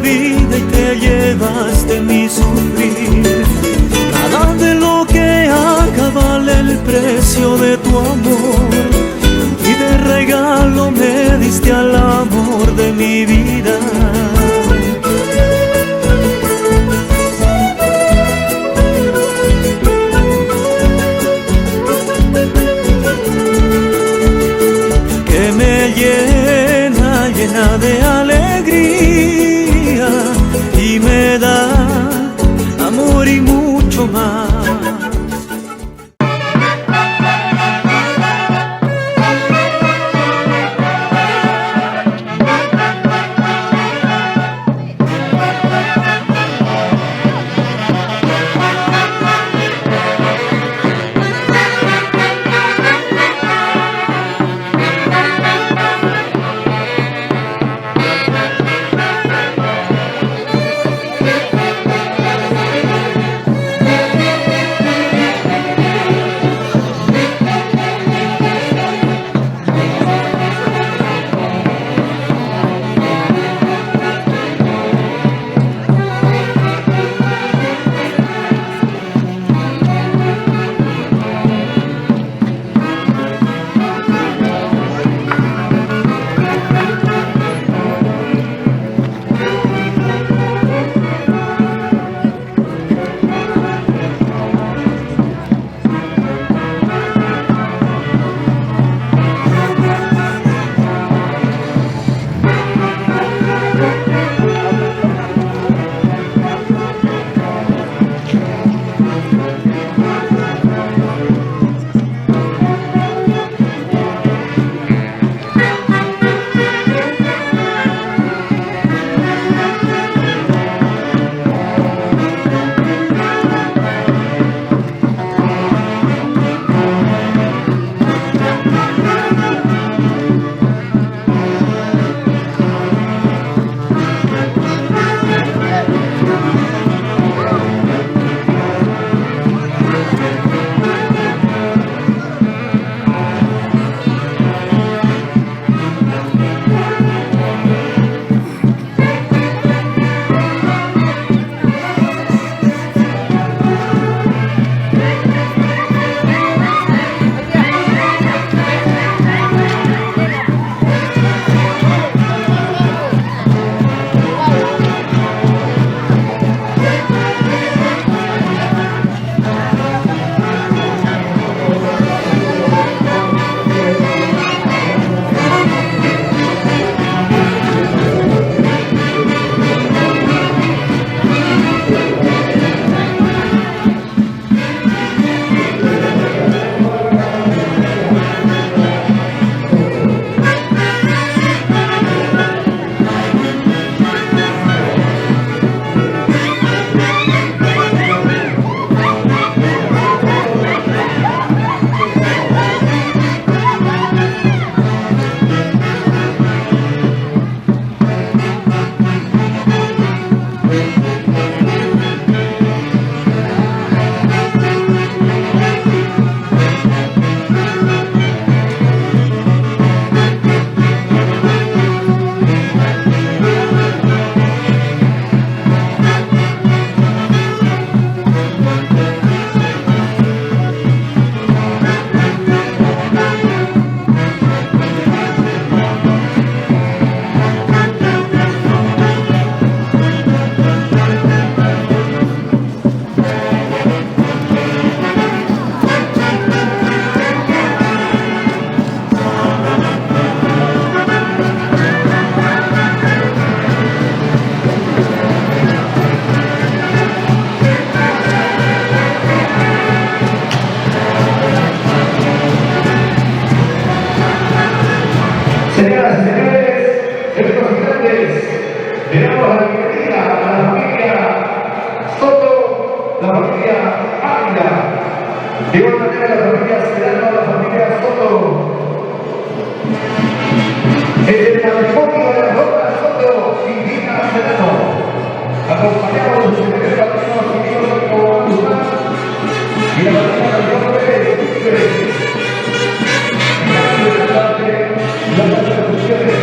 vida y te llevaste mi sufrir. Nada de lo que haga vale el precio de tu amor, y de regalo me diste al amor de mi vida. Que me llena de alegría y me da amor y mucho más. De igual manera la familia Sedano, la familia Soto. Desde el matrimonio de la Roca Soto y Dina Sedano, acompañados de su primer patrón, como Guzmán, y la familia Calderón Pérez. Las transfusiones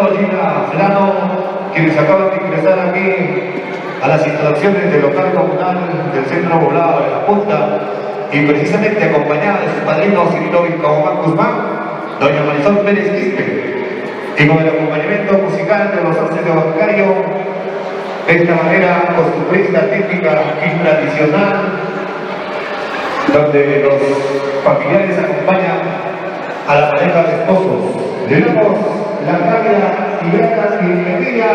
señor Gina Celano, quienes acaban de ingresar aquí a las instalaciones del local comunal del Centro Poblado de La Punta, y precisamente acompañada de sus padrinos Cirilo Vilcaomán Guzmán, doña Marisol Pérez Quispe, y con el acompañamiento musical de los socios de bancario, de esta manera costumbrista, típica y tradicional, donde los familiares acompañan a la pareja de esposos. Le damos la cálida y grata bienvenida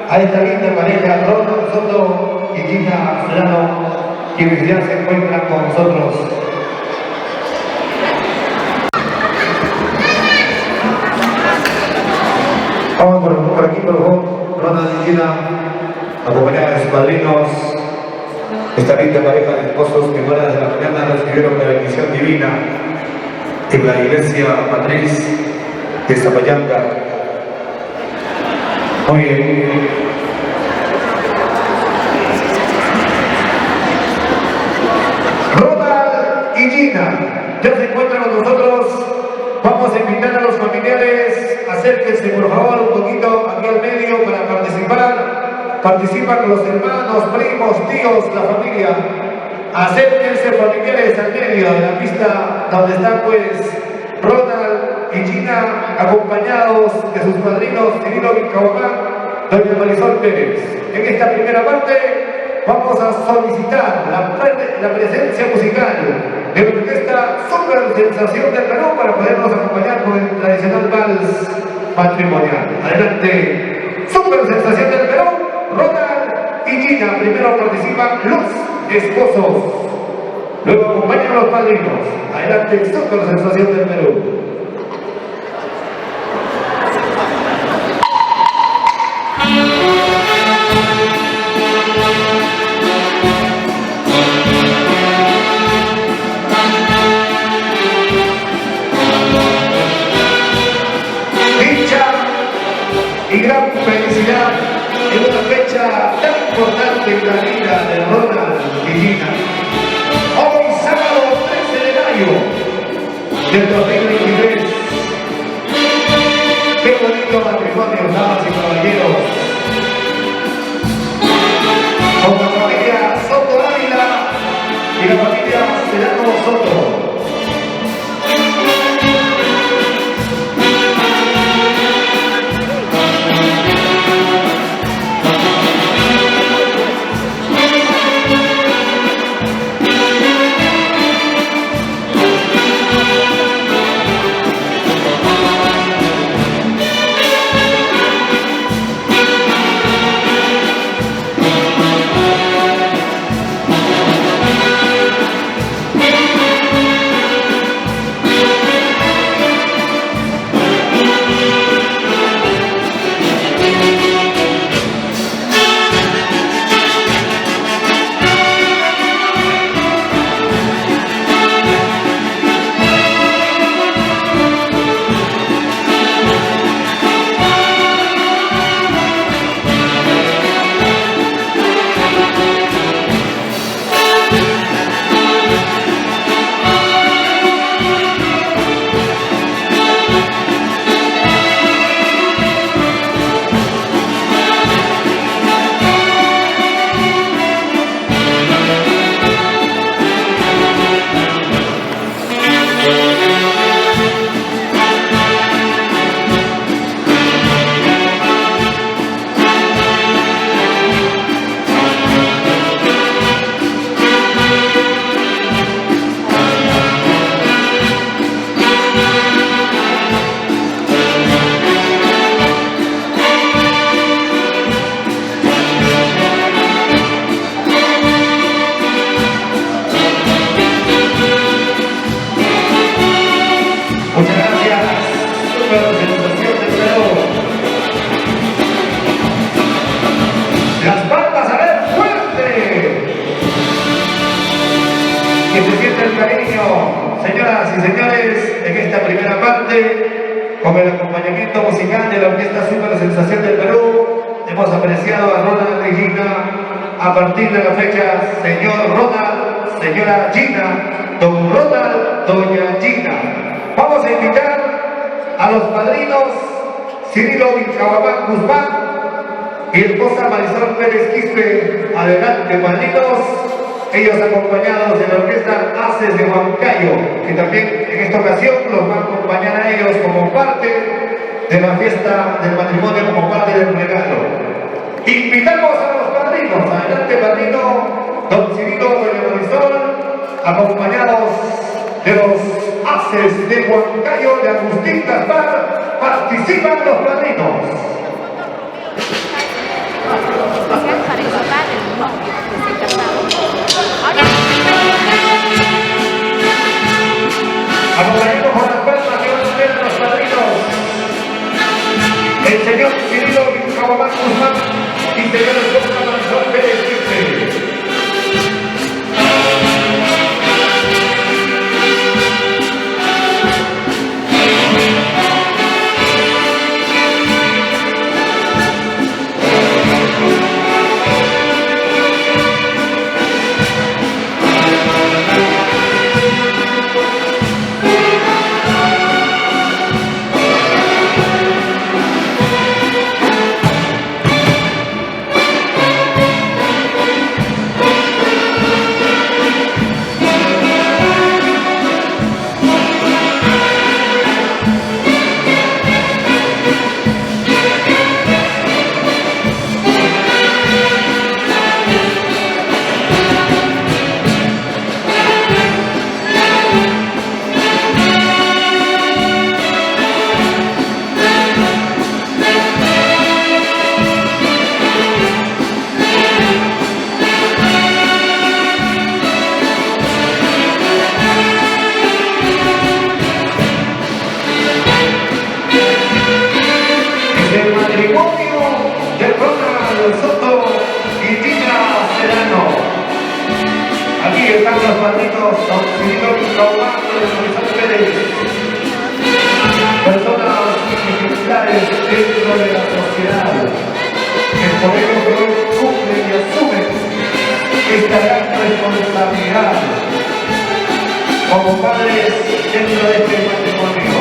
a esta linda pareja, Ronald Soto y Gina Celano, quienes ya se encuentran con nosotros. Vamos por aquí, por favor, Ronald y Gina, acompañados de sus padrinos, esta linda pareja de esposos que en horas de la mañana recibieron la bendición divina en la iglesia matriz de Zapallanca. Muy bien. Ronald y Gina ya se encuentran con nosotros. Vamos a invitar a los familiares, acérquense por favor un poquito aquí al medio para participar. Participan con los hermanos, primos, tíos, la familia. Acérquense familiares al medio de la pista donde están pues Ronald y Gina, acompañados de sus padrinos Cirilo Vilcaomán, doña Marisol Pérez. En esta primera parte vamos a solicitar la presencia musical de la orquesta Super Sensación del Perú para podernos acompañar con el tradicional vals matrimonial. Adelante, Super Sensación del Perú, Ronald y Gina. Primero participan los esposos, luego acompañan a los padrinos. Adelante, Super Sensación del Perú. Y gran felicidad en una fecha tan importante en la vida de Ronald y Gina. Hoy, sábado 13 de mayo del 2023. Qué bonito matrimonio, damas y caballeros. Con la familia Soto Ávila y la familia Celano Soto. Señoras y señores, en esta primera parte, con el acompañamiento musical de la Orquesta Super Sensación del Perú, hemos apreciado a Ronald y Gina. A partir de la fecha, señor Ronald, señora Gina, don Ronald, doña Gina. Vamos a invitar a los padrinos Cirilo Vilcabamán Guzmán y esposa Marisol Pérez Quispe. Adelante, padrinos. Ellos acompañados de la orquesta Haces de Huancayo, que también en esta ocasión los va a acompañar a ellos como parte de la fiesta del matrimonio, como parte del regalo. Invitamos a los padrinos. Adelante, padrino, don Cirilo, doña Marisol, acompañados de los Haces de Huancayo de Agustín Gaspar. Participan los padrinos. Acompañamos con las palmas que van a hacer los padrinos. El señor Cirilo Vilcabamán Guzmán y señor esposa Marisol Pérez Quispe. Personas ejemplares dentro de la sociedad, que por ello que hoy cumplen y asumen esta gran responsabilidad como padres dentro de este matrimonio.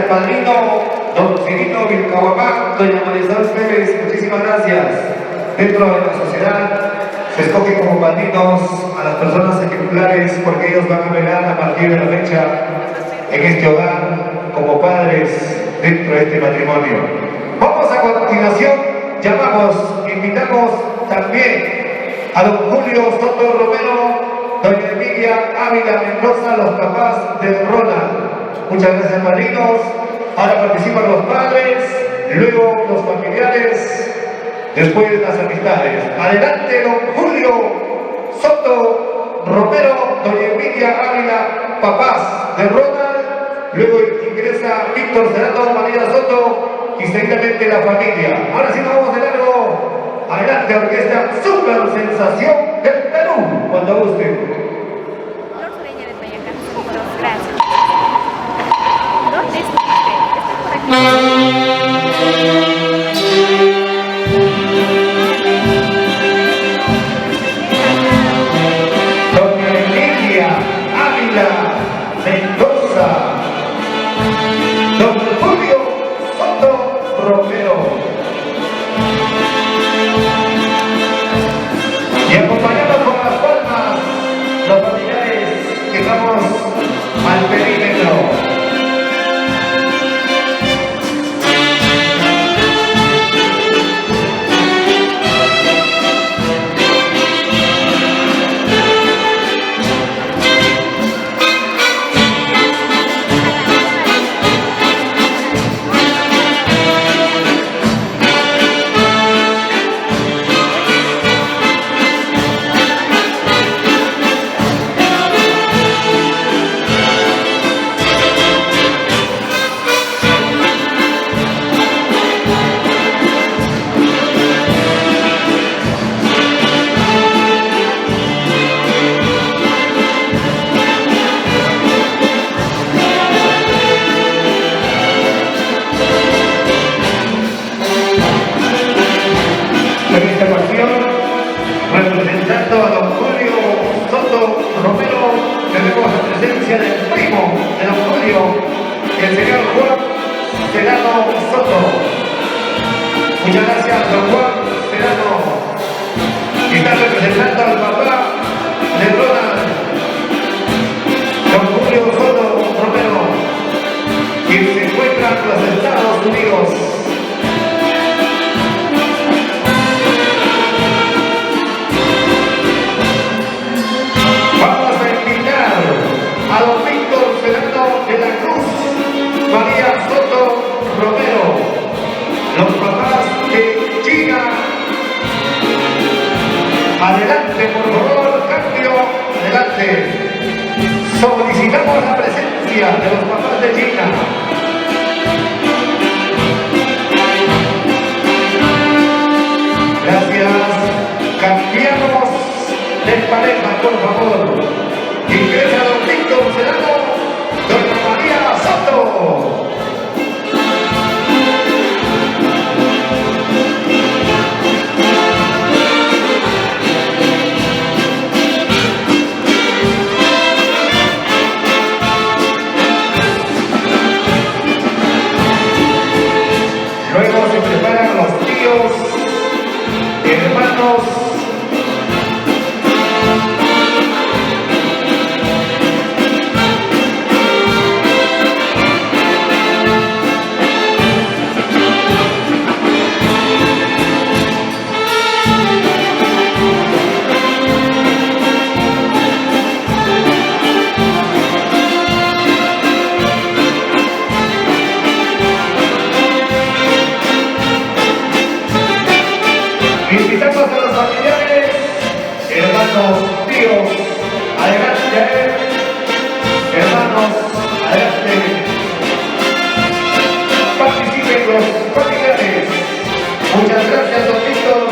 Padrino, don Cirilo Vilcabamán, doña Marisol Pérez, muchísimas gracias. Dentro de la sociedad se escoge como padrinos a las personas ejemplares porque ellos van a velar a partir de la fecha en este hogar como padres dentro de este matrimonio. Vamos a continuación, invitamos también a don Julio Soto Romero, doña Emilia Ávila Mendoza, los papás de Ronald. Muchas gracias, padrinos. Ahora participan los padres, luego los familiares, después las amistades. Adelante, don Julio Soto Romero, doña Emilia Ávila, papás de Ronald. Luego ingresa Víctor Serrano María Soto y seguidamente la familia. Ahora sí nos vamos de largo. Adelante, orquesta Super Sensación del Perú, cuando guste. Gracias. ¿Dónde está usted? Doña Emilia Ávila Mendoza, don Julio Soto Romero. Y acompañados con las palmas, los familiares que estamos al perímetro. Romero, tenemos la presencia del primo del auditorio, el señor Juan Serrano Soto. Muchas gracias, don Juan Serrano. Y está representando al papá de Ronald, don Julio Soto Romero, quien se encuentra en los Estados Unidos. Vamos a invitar a don Víctor Serrano de la Cruz, María Soto Romero, los papás de Gina. Adelante, por favor, cambio, adelante. Solicitamos la presencia de los papás de Gina. Gracias. Cambiamos de pareja, por favor. Ingresa don Víctor Serrano, doña María Soto. Luego se preparan los tíos, hermanos. Invitamos a los familiares, hermanos, tíos, adelante, hermanos, adelante. Participen los familiares. Muchas gracias, don Víctor.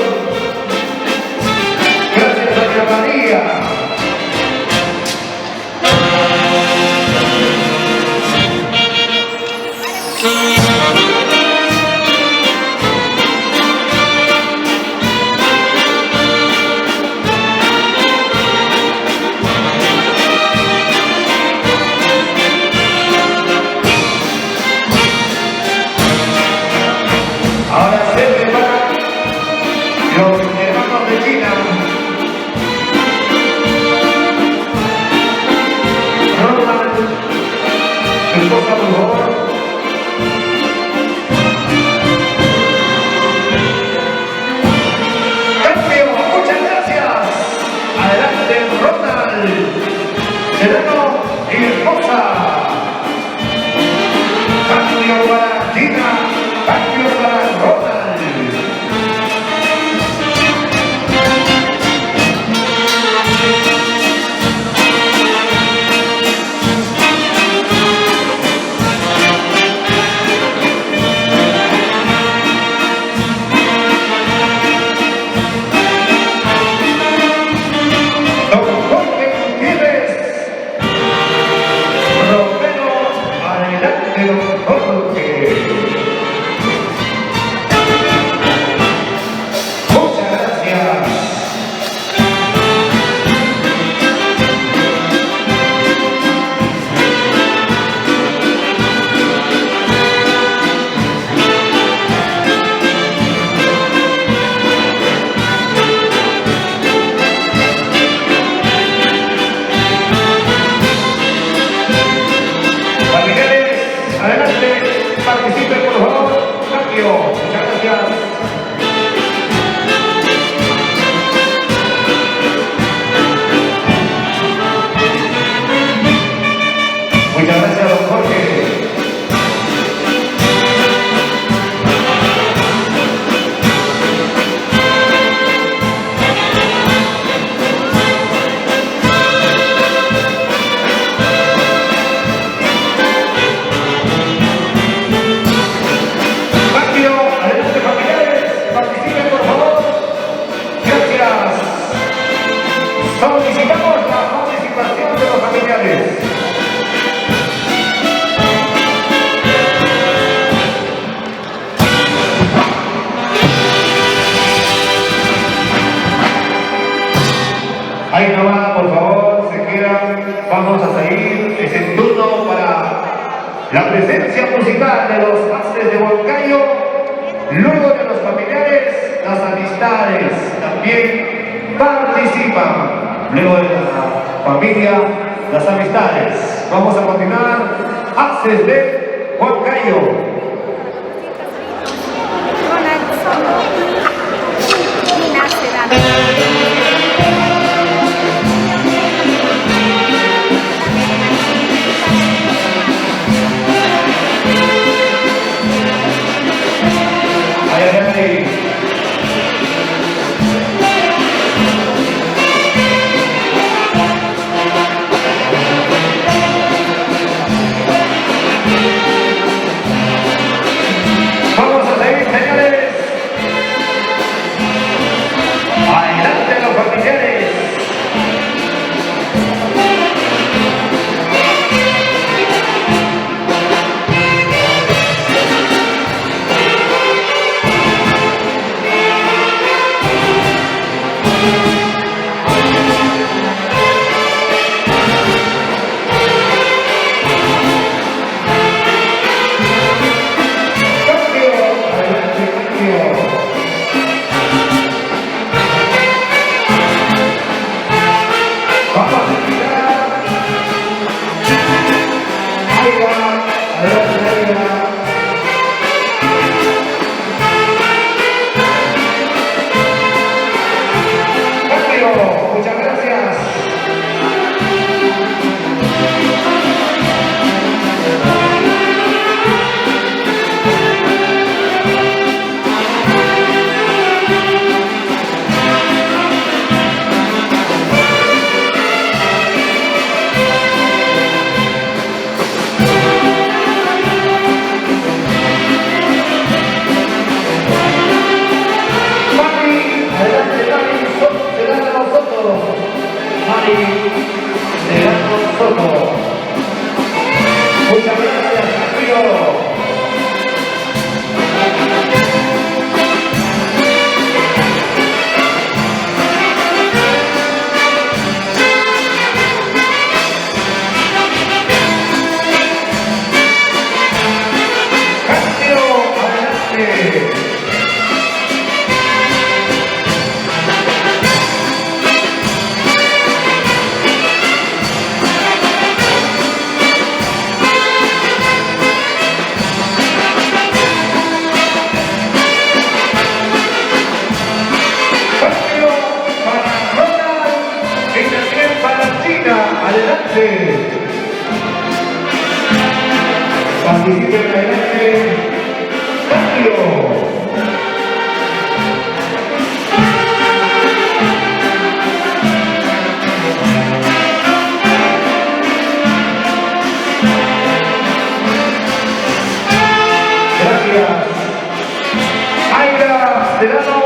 Gracias, doña María. Ahora se preparan los hermanos de Gina. Ronald, su esposa, por favor. Cambio, muchas gracias. Adelante, Ronald, Serrano y esposa. Cambio para Gina. Cambio para Ronald. Don Jorge Gutiérrez, La presencia musical de los Astres de Huancayo, luego de los familiares, las amistades también participan. Luego de la familia, las amistades. Vamos a continuar. Astres de Huancayo. Ronald Soto, Nina Sedano. Vamos a seguir, señores. Adelante los familiares. Muchas gracias. Muchas gracias, Castillo. Castillo, adelante. Adelante. Participen adelante. Cambio. Gracias. Aira Sedano,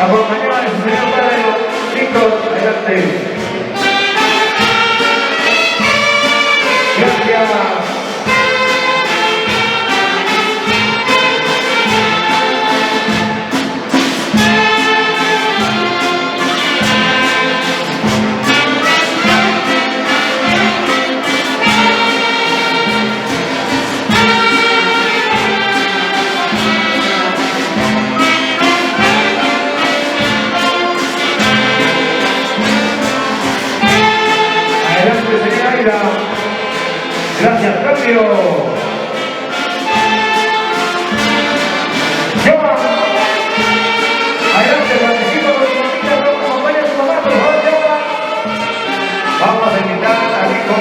acompañada de su señor padre, Víctor, adelante. Gracias. Adelante, señora Aida. Gracias, cambio. Joan. Adelante, participa con su mamita, no acompaña a su mamá, por favor, Joan. Vamos a invitar al hijo.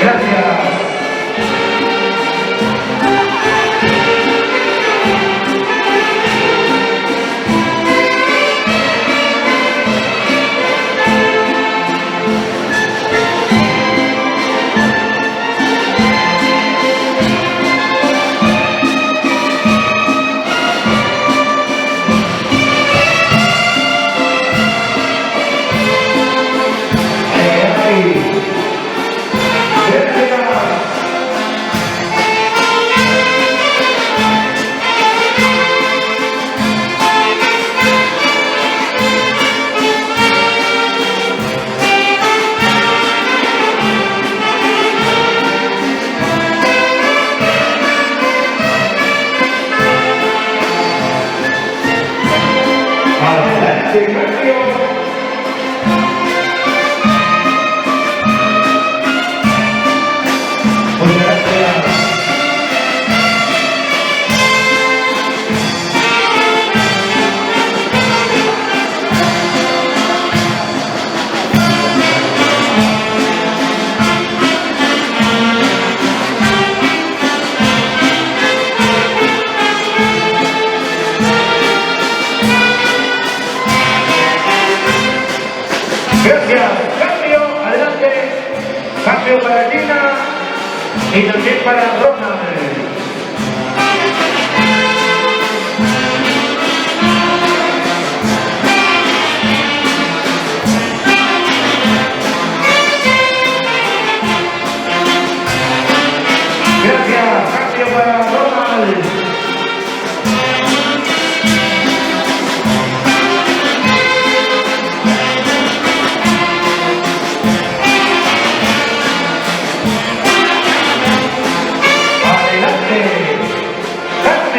Gracias. Adelante, cambio. Muchas gracias. Gracias. Cambio, adelante. Cambio para Gina y también para Ronald. Gracias. Cambio para Ronald.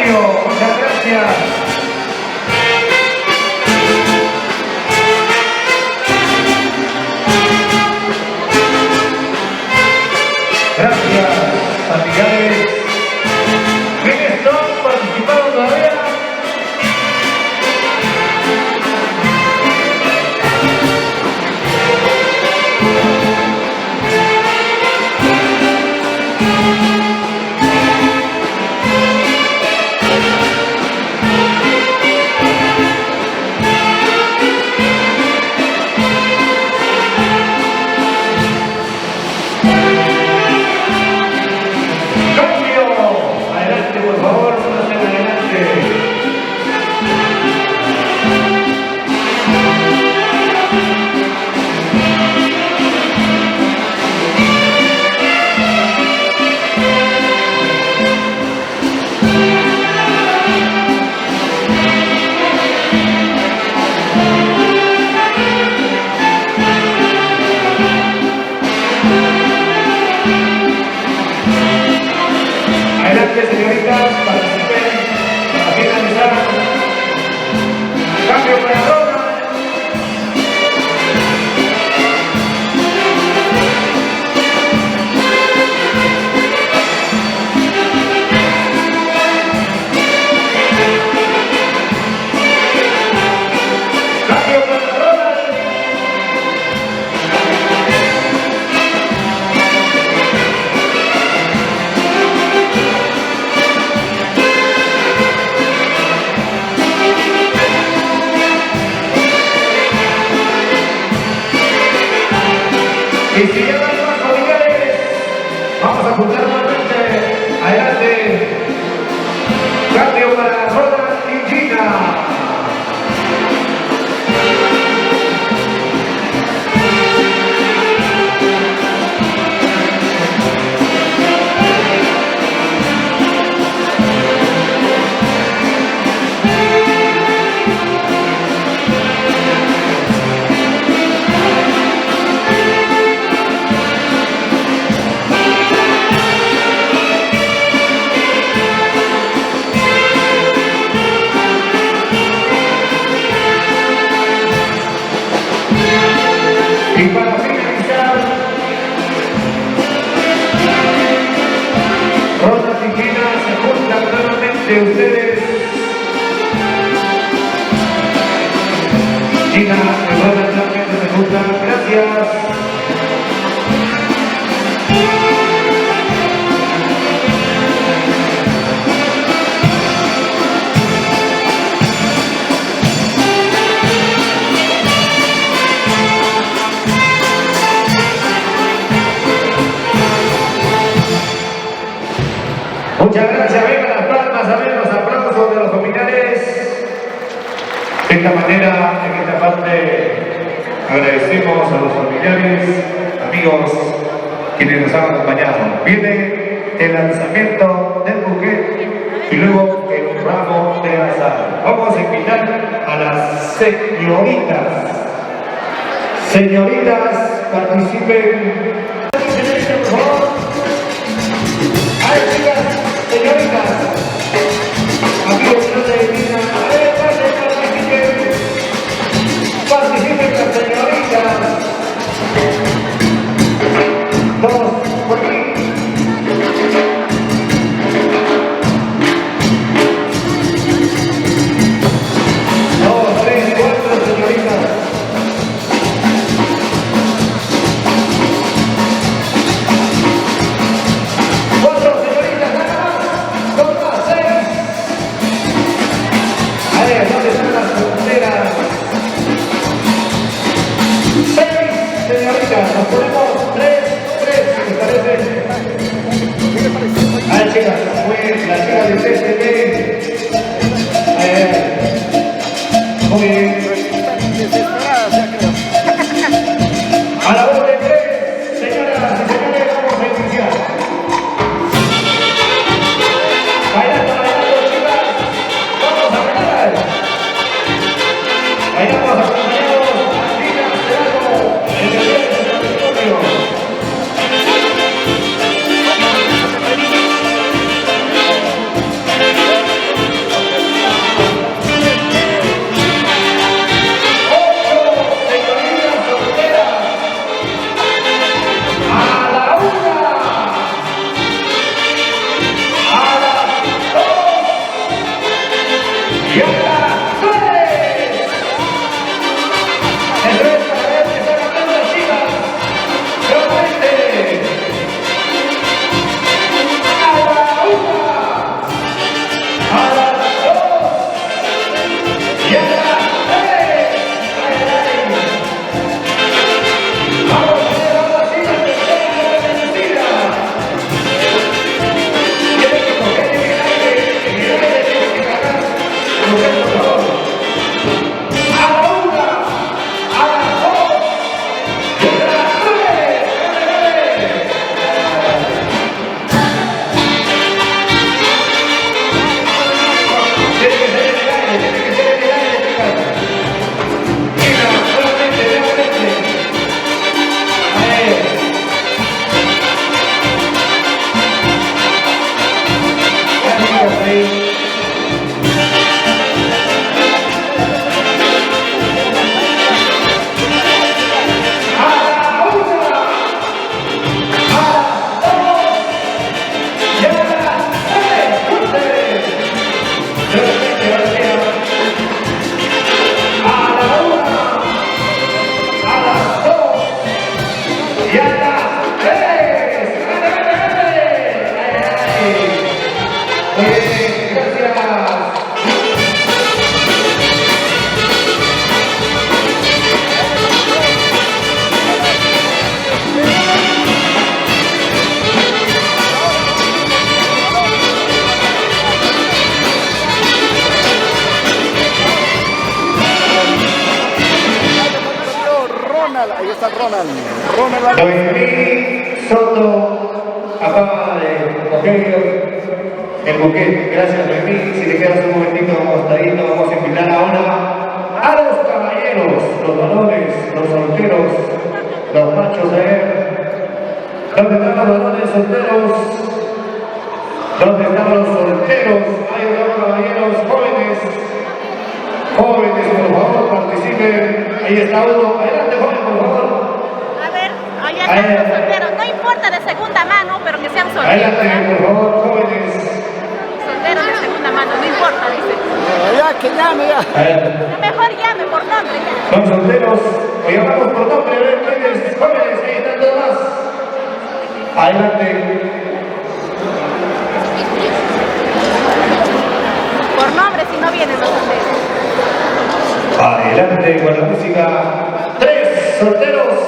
Muchas gracias. Gracias, familiares. ¿Quiénes están participando todavía? Adelante, señoritas, participen para finalizar. Cambio para Ronald. Cambio para Ronald. Y si ya no hay más familiares, vamos a apuntar nuevamente. Adelante. Cambio para Ronald y Gina. Y para finalizar, Ronald y Gina se juntan nuevamente ustedes. Gina y Ronald nuevamente se juntan. Gracias. Muchas gracias, vengan las palmas, a ver los aplausos de los familiares. De esta manera, en esta parte, agradecemos a los familiares, amigos, quienes nos han acompañado. Viene el lanzamiento del buque y luego el ramo de azar. Vamos a invitar a las señoritas. Señoritas, participen. Por favor. Ahí, chicas, señoritas. Amigos, no se olviden. A ver, participen. ver, ¿dónde están las solteras? 6, señoritas, nos ponemos 3, ¿qué les parece? A ver, chicas, pues la chica del CST. Muy bien. A la voz de 3, señoras y señores, vamos a iniciar. Bailando, chicas. Vamos a bailar. Bailamos acompañados a Tina Cerrado en el día de su matrimonio. Noemí Soto acaba de coger el buquete. Gracias, Noemí. Si te quedas un momentito acostadito, vamos a invitar ahora a los caballeros, los varones, los solteros, los machos de él. ¿Dónde están los varones solteros? ¿Dónde están los solteros? Hay unos caballeros jóvenes. Jóvenes, por favor, participen. Ahí está uno. Adelante, joven, por favor. Ya están los solteros, no importa de segunda mano, pero que sean solteros. Adelante, por favor, jóvenes. Solteros de segunda mano, no importa, dice. Ya, que llame ya. Mejor llame por nombre. Son solteros, o llamamos por nombre, a ver quiénes, jóvenes, ahí están todos más. Adelante. Por nombre, si no vienen los solteros. Adelante con la música. 3 solteros.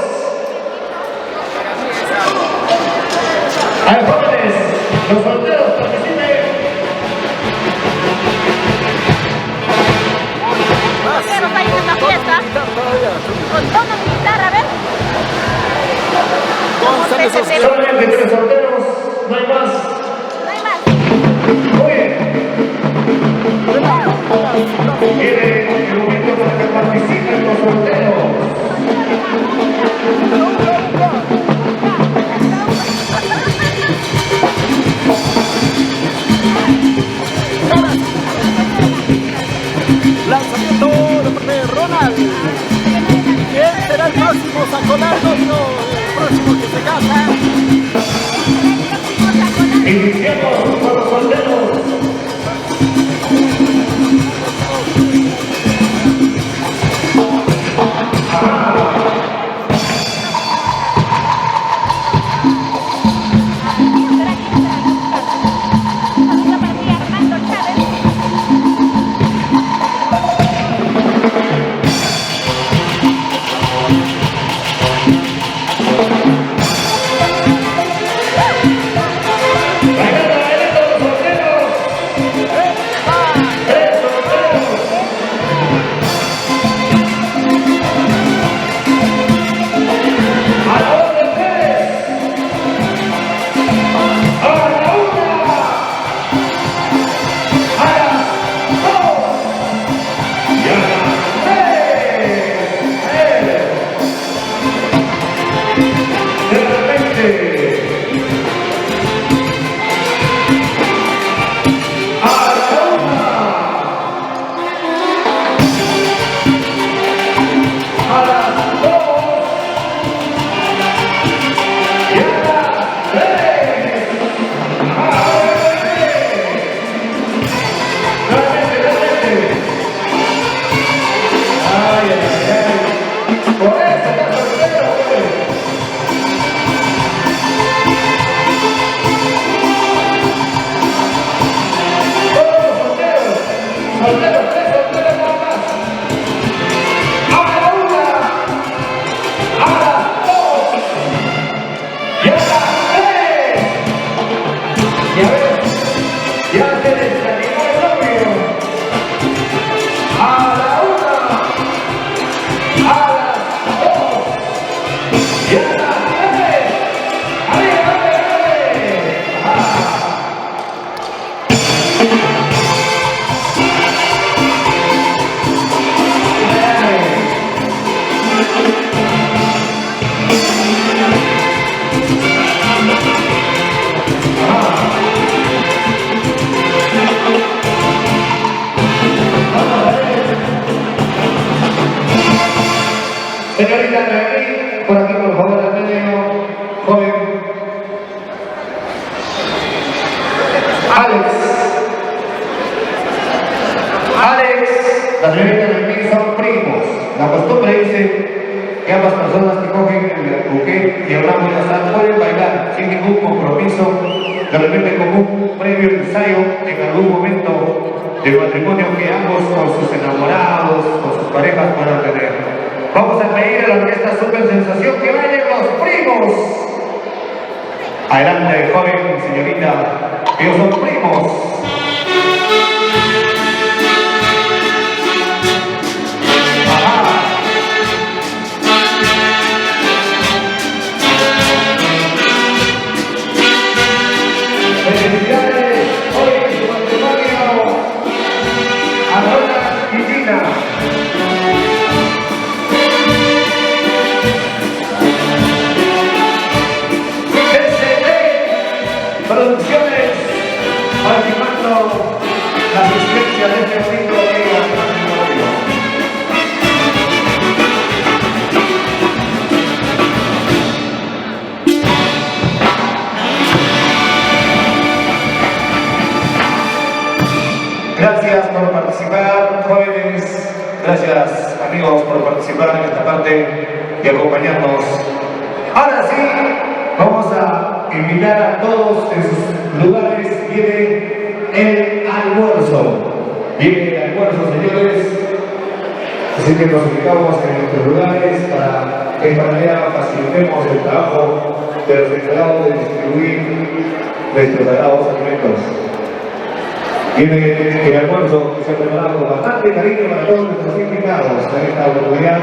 A ver, jóvenes, los solteros participen. Solteros ahí en esta fiesta. Con tono militar, a ver. Solamente 3 solteros, no hay más. No hay más. Muy bien. Viene el momento para que participen los solteros. Lanzamiento de parte de Ronald. ¿Quién será el próximo saconazo? El próximo que se casa. Iniciamos con los solteros. la señorita y mí son primos. La costumbre dice que ambas personas que cogen el buquet y hablamos de azar pueden bailar sin ningún compromiso, de repente como un previo ensayo en algún momento del matrimonio que ambos con sus enamorados, con sus parejas puedan tener. Vamos a pedir a la orquesta Super Sensación que bailen los primos. Adelante, joven señorita, ellos son primos. Felicidades hoy en su matrimonio a Ronald y Gina. Producciones participando la asistencia de este bonito día de matrimonio. Gracias por participar, jóvenes. Gracias, amigos, por participar en esta parte y acompañarnos. Ahora sí, vamos a invitar a todos en sus lugares. Viene el almuerzo. Viene el almuerzo, señores. Así que nos ubicamos en nuestros lugares para que de esta manera facilitemos el trabajo de los encargados de distribuir nuestros sagrados alimentos. Viene el almuerzo que se ha preparado con bastante cariño para todos nuestros invitados en esta oportunidad.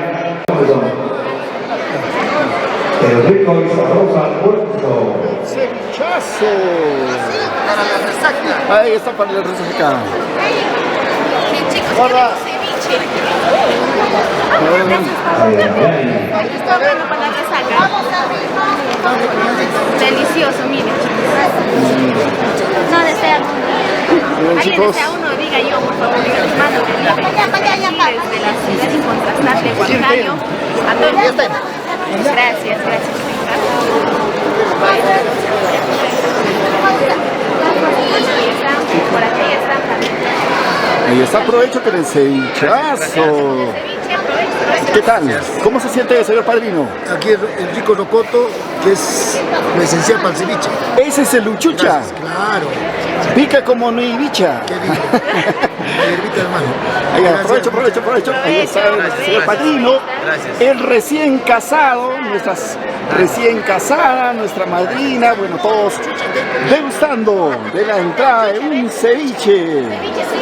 El rico y sabroso almuerzo. ¡Cevichazo! Ahí está para la resaca. Chicos, Hola. ceviche. Ay, ay, ay. Está bueno para la resaca. Delicioso, miren. No desea alguien chicos. desea uno, diga yo, por favor, diga mis manos. Desde la ciudad incontrastable de Huancayo. A todo el mundo. Gracias, gracias. Por aquí están. Ahí está, aprovecho que el cevichazo. ¿Qué tal? ¿Cómo se siente, señor padrino? Aquí el rico rocoto, que es lo esencial para el ceviche. Ese es el luchucha. Gracias, claro. Pica como no hay bicha. Qué lindo. Hierbita, hermano. Ahí, Gracias. aprovecho. Ahí está el señor padrino. El recién casado, nuestras recién casada, nuestra madrina, bueno, todos degustando de la entrada de un ceviche. Ceviche, sí.